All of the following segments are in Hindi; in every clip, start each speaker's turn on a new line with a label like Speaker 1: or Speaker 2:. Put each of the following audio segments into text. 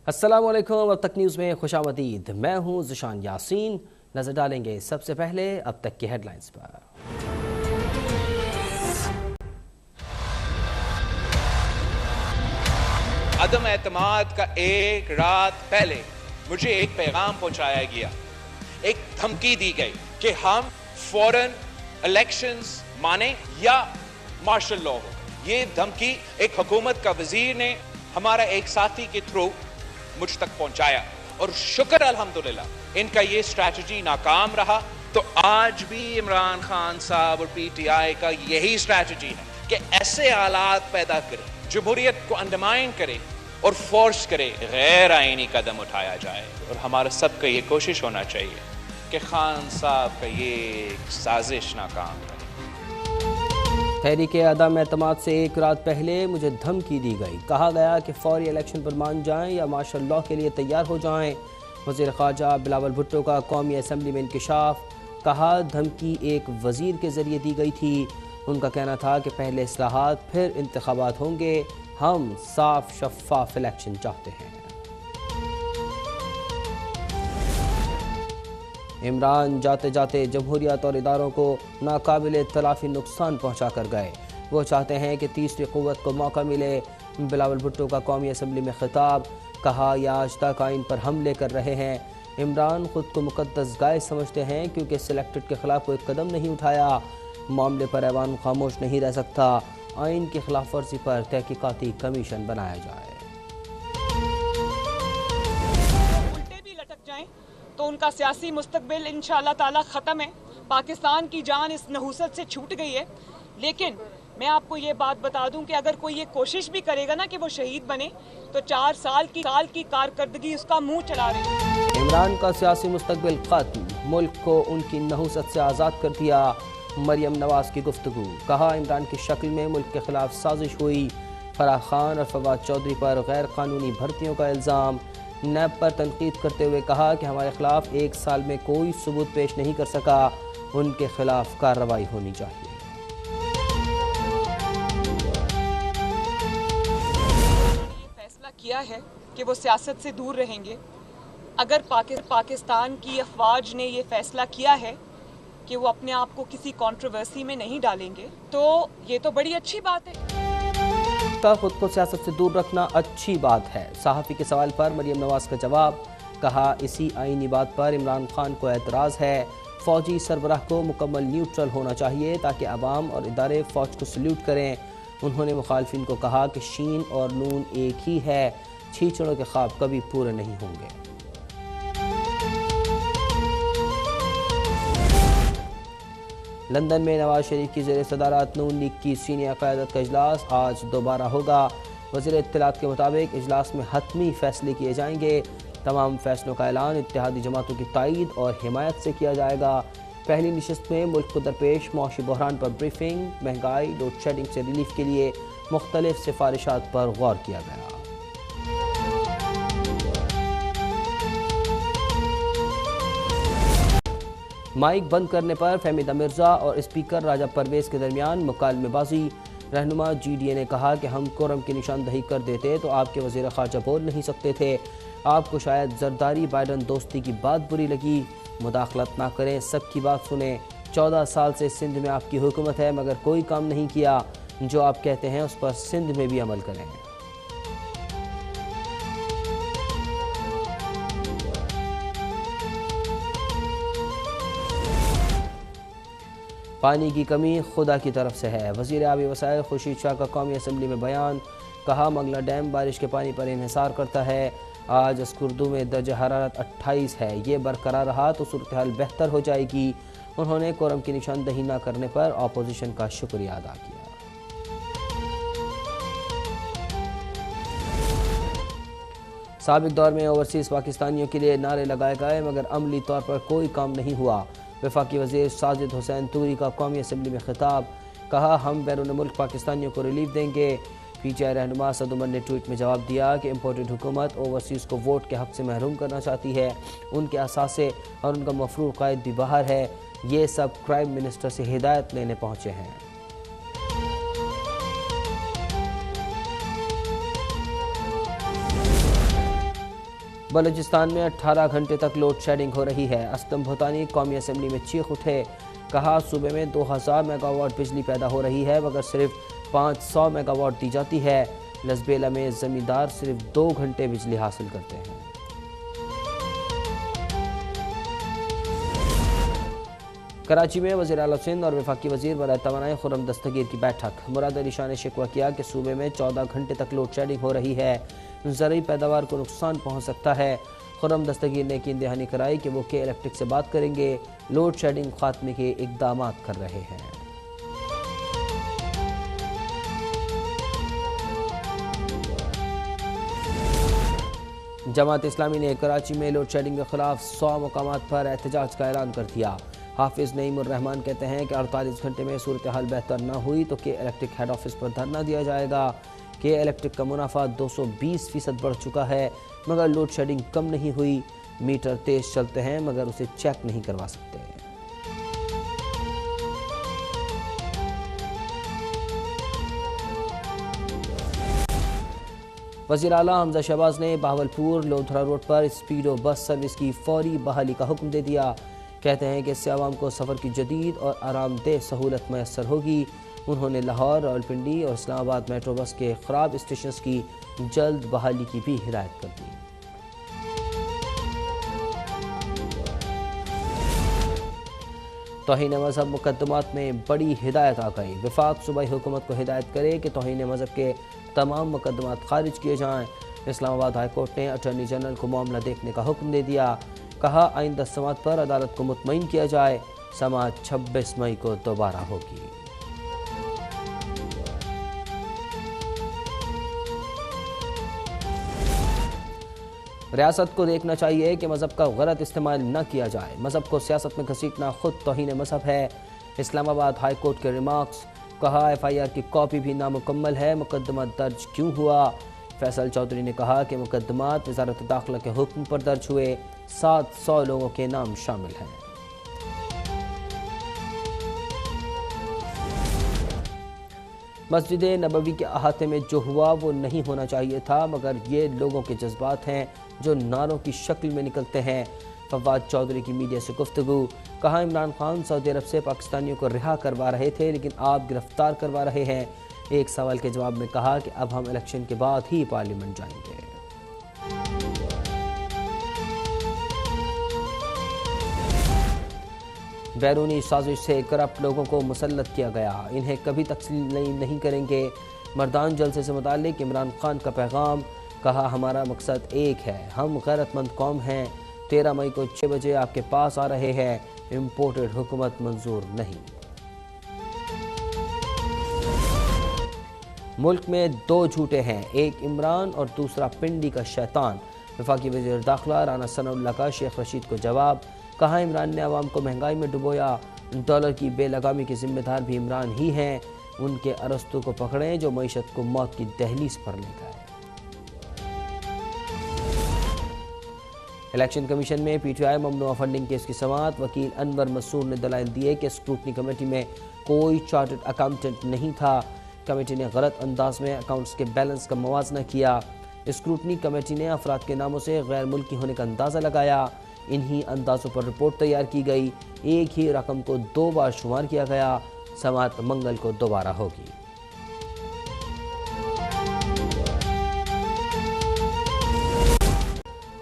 Speaker 1: अस्सलामुअलैकुम। अब तक न्यूज़ में खुशामदीद। मैं हूं ज़िशान यासीन। नजर डालेंगे सबसे पहले अब तक की हेडलाइंस पर।
Speaker 2: अदम एतमाद का एक रात पहले मुझे एक पैगाम पहुंचाया गया, एक धमकी दी गई कि हम फौरन इलेक्शंस माने या मार्शल लॉ हो। ये धमकी एक हुकूमत का वजीर ने हमारा एक साथी के थ्रू मुझ तक पहुंचाया और शुक्र अल्हम्दुलिल्लाह इनका ये स्ट्रैटेजी नाकाम रहा। तो आज भी इमरान खान साहब और पीटीआई का यही स्ट्रैटेजी है कि ऐसे हालात पैदा करे, जमहूरियत को अंडरमाइन करे और फोर्स करे, गैर आईनी कदम उठाया जाए। और हमारा सबका ये कोशिश होना चाहिए कि खान साहब का ये साजिश नाकाम करे।
Speaker 1: तहरीक अदम एतमाद से एक रात पहले मुझे धमकी दी गई। कहा गया कि फौरी इलेक्शन पर मान जाएं या मार्शल लॉ के लिए तैयार हो जाएं। वज़ीर ख़ारजा बिलावल भुट्टो का कौमी असम्बली में इंकशाफ। कहा धमकी एक वज़ीर के ज़रिए दी गई थी। उनका कहना था कि पहले इस्लाहात फिर इंतखाबात होंगे। हम साफ शफाफ इलेक्शन चाहते हैं। इमरान जाते जाते जमहूरियत और इदारों को नाकाबिल तलाफी नुकसान पहुँचा कर गए। वो चाहते हैं कि तीसरी क़ुव्वत को मौका मिले। बिलावल भुट्टो का कौमी असम्बली में खिताब। कहा यह आज तक आइन पर हमले कर रहे हैं। इमरान ख़ुद को मुक़द्दस गाय समझते हैं क्योंकि सिलेक्टेड के ख़िलाफ़ कोई कदम नहीं उठाया। मामले पर ऐवान खामोश नहीं रह सकता। आइन की खिलाफ वर्जी पर तहकीकाती कमीशन बनाया जाए।
Speaker 3: उल्टे भी लटक जाएं तो उनका सियासी मुस्तकबिल इंशाअल्लाह ताला ख़त्म है। पाकिस्तान की जान इस नहूसत से छूट गई है। लेकिन मैं आपको ये बात बता दूं कि अगर कोई ये कोशिश भी करेगा ना कि वो शहीद बने तो 4 साल की कारकर्दगी उसका मुंह चला रही है।
Speaker 1: इमरान का सियासी मुस्तकबिल खत्म। मुल्क को उनकी नहूसत से आज़ाद कर दिया। मरियम नवाज की गुफ्तगू। कहा इमरान की शक्ल में मुल्क के खिलाफ साजिश हुई। फराह खान और फवाद चौधरी पर गैर कानूनी भर्तियों का इल्ज़ाम। नैब पर तनकीद करते हुए कहा कि हमारे खिलाफ 1 साल में कोई सबूत पेश नहीं कर सका। उनके खिलाफ कार्रवाई होनी चाहिए।
Speaker 3: फैसला किया है कि वो सियासत से दूर रहेंगे। अगर पाकिस्तान की अफवाज ने ये फैसला किया है कि वो अपने आप को किसी कंट्रोवर्सी में नहीं डालेंगे तो ये तो बड़ी अच्छी बात है।
Speaker 1: खुद को सियासत से दूर रखना अच्छी बात है। सहाफ़ी के सवाल पर मरियम नवाज का जवाब। कहा इसी आईनी बात पर इमरान खान को एतराज़ है। फ़ौजी सरबराह को मुकम्मल न्यूट्रल होना चाहिए ताकि अवाम और इदारे फ़ौज को सल्यूट करें। उन्होंने मुखालफिन को कहा कि शीन और नून एक ही है। छींचड़ों के ख्वाब कभी पूरे नहीं होंगे। लंदन में नवाज शरीफ की ज़ेर सदारत नून लीग की सीनियर क़यादत का इजलास आज दोबारा होगा। वज़ीर इत्तलात के मुताबिक इजलास में हतमी फ़ैसले किए जाएंगे। तमाम फ़ैसलों का ऐलान इत्तेहादी जमातों की तायीद और हिमायत से किया जाएगा। पहली नशिस्त में मुल्क को दरपेश मौशी बहरान पर ब्रीफिंग, महंगाई, लोड शेडिंग से रिलीफ के लिए मुख्तलिफ सिफारिशात पर गौर किया गया। माइक बंद करने पर फहमीदा मिर्ज़ा और स्पीकर राजा परवेज़ के दरमियान मुकालमेबाजी। रहनुमा GDA ने कहा कि हम कोरम की निशानदही कर देते तो आपके वज़ीर ख़ारजा बोल नहीं सकते थे। आपको शायद जरदारी बाइडन दोस्ती की बात बुरी लगी। मुदाखलत ना करें, सबकी बात सुने। 14 साल से सिंध में आपकी हुकूमत है मगर कोई काम नहीं किया। जो आप कहते हैं उस पर सिंध में भी अमल करें। पानी की कमी खुदा की तरफ से है। वज़ीर आबी वसाइल खुर्शीद शाह का कौमी असम्बली में बयान। कहा मंगला डैम बारिश के पानी पर इन्हिसार करता है। आज अस्कुर्दू में दर्जा हरारत 28 है। ये बरकरार रहा तो सूरत हाल बेहतर हो जाएगी। उन्होंने कोरम की निशानदही न करने पर अपोजिशन का शुक्रिया अदा किया। साबिक दौर में ओवरसीज़ पाकिस्तानियों के लिए नारे लगाए गए मगर अमली तौर पर कोई काम नहीं हुआ। वफाकी वज़ीर साजिद हुसैन तूरी का कौमी असम्बली में खिताब। कहा हम बैरून मुल्क पाकिस्तानियों को रिलीफ देंगे। PTI रहनुमा सद उमर ने ट्वीट में जवाब दिया कि इम्पोर्टेड हुकूमत ओवरसीज़ को वोट के हक़ से महरूम करना चाहती है। उनके असासे और उनका मफरूर कायद भी बाहर है। ये सब क्राइम मिनिस्टर से हिदायत लेने पहुँचे हैं। बलूचिस्तान में 18 घंटे तक लोड शेडिंग हो रही है। असलम भूतानी कौमी असम्बली में चीख उठे, कहा सूबे में 2000 मेगावाट बिजली पैदा हो रही है मगर सिर्फ 500 मेगावाट दी जाती है। लसबेला में जमींदार सिर्फ 2 घंटे बिजली हासिल करते हैं। कराची में वज़ीर आला सिंध और वफाकी वज़ीर बराए तवानाई खुर्रम दस्तगीर की बैठक। मुराद अली शाह ने शिकवा किया कि सूबे में 14 घंटे तक लोड शेडिंग हो रही है, ज़रूरी पैदावार को नुकसान पहुँच सकता है। खुर्रम दस्तगीर ने यकीन दहानी कराई कि वो के इलेक्ट्रिक से बात करेंगे, लोड शेडिंग खात्मे के इक़दाम कर रहे हैं। जमात इस्लामी ने कराची में लोड शेडिंग के खिलाफ 100 मुकामात पर एहतजाज का ऐलान कर दिया। हाफिज नईमुर रहमान कहते हैं कि 48 घंटे में सूरत हाल बेहतर न हुई तो के इलेक्ट्रिक हेड ऑफिस पर धरना दिया जाएगा। के इलेक्ट्रिक का मुनाफा 220% बढ़ चुका है मगर लोड शेडिंग कम नहीं हुई। मीटर तेज चलते हैं मगर उसे चेक नहीं करवा सकते। वज़ीर आला हमजा शहबाज ने बहावलपुर लोधरा रोड पर स्पीडो बस सर्विस की फौरी बहाली का हुक्म दे दिया। कहते हैं कि इससे आवाम को सफ़र की जदीद और आरामदेह सहूलत मैसर होगी। उन्होंने लाहौर, रावलपिंडी और इस्लामाबाद मेट्रो बस के ख़राब स्टेशन की जल्द बहाली की भी हिदायत कर दी। तौहीन मज़हब मुकदमात में बड़ी हिदायत आ गई। वफाक सूबाई हुकूमत को हिदायत करे कि तौहीन मज़हब के तमाम मुकदमात खारिज किए जाएँ। इस्लामाबाद हाई कोर्ट ने अटॉर्नी जनरल को मामला देखने का हुक्म दे दिया। कहा आइंदा समात पर अदालत को मुतमईन किया जाए। समात 26 मई को दोबारा होगी। रियासत को देखना चाहिए कि मज़हब का गलत इस्तेमाल न किया जाए। मज़हब को सियासत में घसीटना खुद तौहीन मज़हब है। इस्लामाबाद हाई कोर्ट के रिमार्क्स। कहा FIR की कॉपी भी नामुकम्मल है, मुकदमा दर्ज क्यों हुआ। फैसल चौधरी ने कहा कि मुकदमात वज़ारत दाखिला के हुक्म पर दर्ज हुए, 700 लोगों के नाम शामिल हैं। मस्जिद नबवी के अहाते में जो हुआ वो नहीं होना चाहिए था मगर ये लोगों के जज्बात हैं जो नारों की शक्ल में निकलते हैं। फवाद चौधरी की मीडिया से गुफ्तगू। कहा इमरान खान सऊदी अरब से पाकिस्तानियों को रिहा करवा रहे थे लेकिन आप गिरफ्तार करवा रहे हैं। एक सवाल के जवाब में कहा कि अब हम इलेक्शन के बाद ही पार्लियामेंट जाएंगे। बैरूनी साजिश से करप्ट लोगों को मुसल्लत किया गया, इन्हें कभी तस्लीम नहीं करेंगे। मर्दान जलसे से मुताल्लिक इमरान खान का पैगाम। कहा हमारा मकसद एक है, हम गैरतमंद कौम हैं। 13 मई को 6 बजे आपके पास आ रहे हैं। इम्पोर्टेड हुकूमत मंजूर नहीं। मुल्क में 2 झूठे हैं, एक इमरान और दूसरा पिंडी का शैतान। वफाकी वज़ीर दाखिला राना सनाउल्लाह का शेख रशीद को जवाब। कहा इमरान ने आवाम को महंगाई में डुबोया, डॉलर की बेलगामी के जिम्मेदार भी इमरान ही हैं। उनके अरस्तु को पकड़ें जो मईशत को मौत की दहलीज पर ले गए। इलेक्शन कमीशन में PTI ममनुआ फंडिंग केस की समाअत। वकील अनवर मसूर ने दलाइल दिए कि स्क्रूटनी कमेटी में कोई चार्टर्ड अकाउंटेंट नहीं था। कमेटी ने गलत अंदाज में अकाउंट्स के बैलेंस का मुवाजना किया। स्क्रूटनी कमेटी ने अफराद के नामों से गैर मुल्की होने का अंदाज़ा लगाया। इन्हीं अंदाज़ों पर रिपोर्ट तैयार की गई। एक ही रकम को 2 बार शुमार किया गया। समाअत मंगल को दोबारा होगी।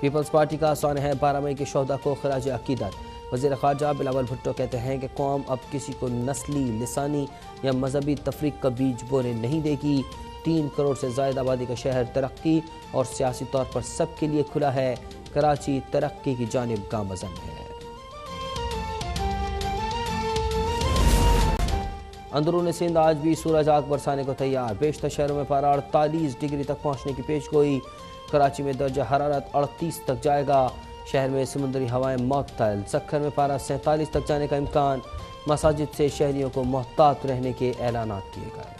Speaker 1: पीपल्स पार्टी का आसान है 12 मई के शोहदा को खराज अकीदत। वज़ीर ख़ारजा बिलावल भुट्टो कहते हैं कि कौम अब किसी को नस्ली, लिसानी या मजहबी तफरीक का बीज बोने नहीं देगी। 3 करोड़ से ज़ायद आबादी का शहर तरक्की और सियासी तौर पर सबके लिए खुला है। कराची तरक्की की जानिब गामज़न है। अंदरून सिंध आज भी सूरज आग बरसाने को तैयार। बेशतर शहरों में पारा 48 डिग्री तक पहुँचने की पेशगोई। कराची में दर्जा हरारत 38 तक जाएगा। शहर में समुद्री हवाएं मुअत्तल। सक्खर में पारा 47 तक जाने का इम्कान। मसाजिद से शहरियों को मोहतात रहने के ऐलानात किए गए।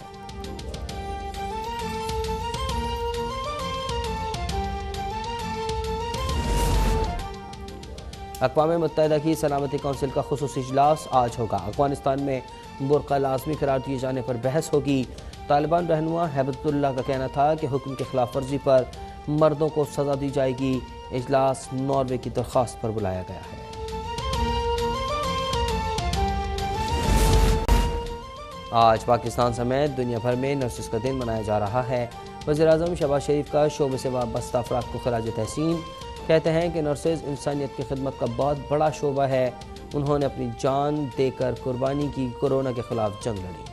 Speaker 1: अक़वाम मुत्तहिदा की सलामती कौंसिल का खुसूसी इजलास आज होगा। अफगानिस्तान में बुर्का लाजमी करार दिए जाने पर बहस होगी। तालिबान रहनुमा हैबतुल्लाह का कहना था कि हुक्म की खिलाफ वर्जी पर मर्दों को सज़ा दी जाएगी। इजलास नॉर्वे की दरख्वास्त पर बुलाया गया है। आज पाकिस्तान समेत दुनिया भर में नर्सेस का दिन मनाया जा रहा है। वज़ीर-ए-आज़म शहबाज शरीफ का शोबे से वाबस्ता अफराद को खराज तहसीन। कहते हैं कि नर्सेस इंसानियत की खिदमत का बहुत बड़ा शोबा है। उन्होंने अपनी जान देकर कुर्बानी की, कोरोना के खिलाफ जंग लड़ी।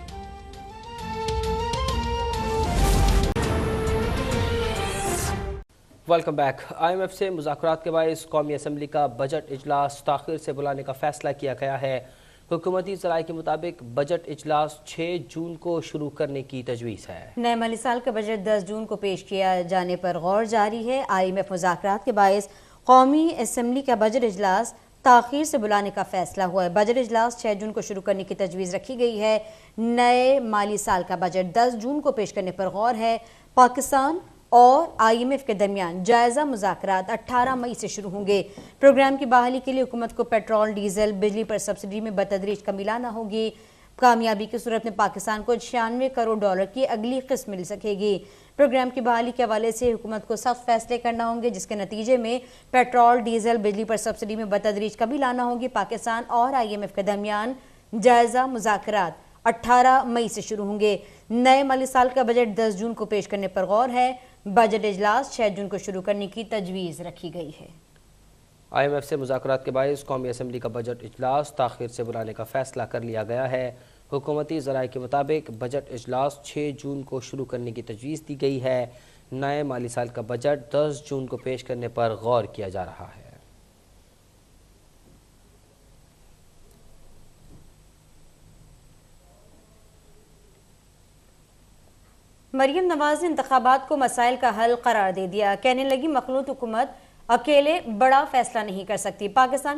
Speaker 1: Welcome back. IMF से मुज़ाकरात के बायस कौमी असम्बली का बजट इजलास ताख़ीर से बुलाने का फैसला किया गया है। हुकूमती ज़राए के मुताबिक बजट इजलास 6 जून को शुरू करने की तजवीज़ है।
Speaker 4: नए माली साल का बजट 10 जून को पेश किया जाने पर गौर जारी है। IMF मुज़ाकरात के बायस कौमी असम्बली का बजट इजलास ताख़ीर से बुलाने का फैसला हुआ है। बजट इजलास 6 जून को शुरू करने की तजवीज़ रखी गई है। नए माली साल का बजट 10 जून को पेश करने पर गौर है। पाकिस्तान और IMF के दरमियान जायजा मुज़ाकरात 18 मई से शुरू होंगे। प्रोग्राम की बहाली के लिए हुकूमत को पेट्रोल, डीजल, बिजली पर सब्सिडी में बतदरीज कमी लाना होगी। कामयाबी की सूरत में पाकिस्तान को 96 करोड़ डॉलर की अगली किस्त मिल सकेगी। प्रोग्राम की बहाली के हवाले से हुकूमत को सख्त फैसले करना होंगे, जिसके नतीजे में पेट्रोल, डीजल, बिजली पर सब्सिडी में बतदरीज कमी लाना होगी। पाकिस्तान और IMF के दरमियान जायजा मुज़ाकरात 18 मई से शुरू होंगे। नए माली साल का बजट 10 जून को पेश करने पर गौर है। बजट इजलास 6 जून को शुरू करने की तजवीज़ रखी गई है।
Speaker 1: IMF से मुज़ाकरात के बायस कौमी असम्बली का बजट इजलास ताख़ीर से बुलाने का फैसला कर लिया गया है। हुकूमती ज़राए के मुताबिक बजट इजलास 6 जून को शुरू करने की तजवीज़ दी गई है। नए माली साल का बजट 10 जून को पेश करने पर गौर किया जा रहा है।
Speaker 4: मरियम नवाज ने इंतखाबात को मसाइल का हल करार दे दिया। कहने लगी, मखलूत हुकूमत अकेले बड़ा फैसला नहीं कर सकती। पाकिस्तान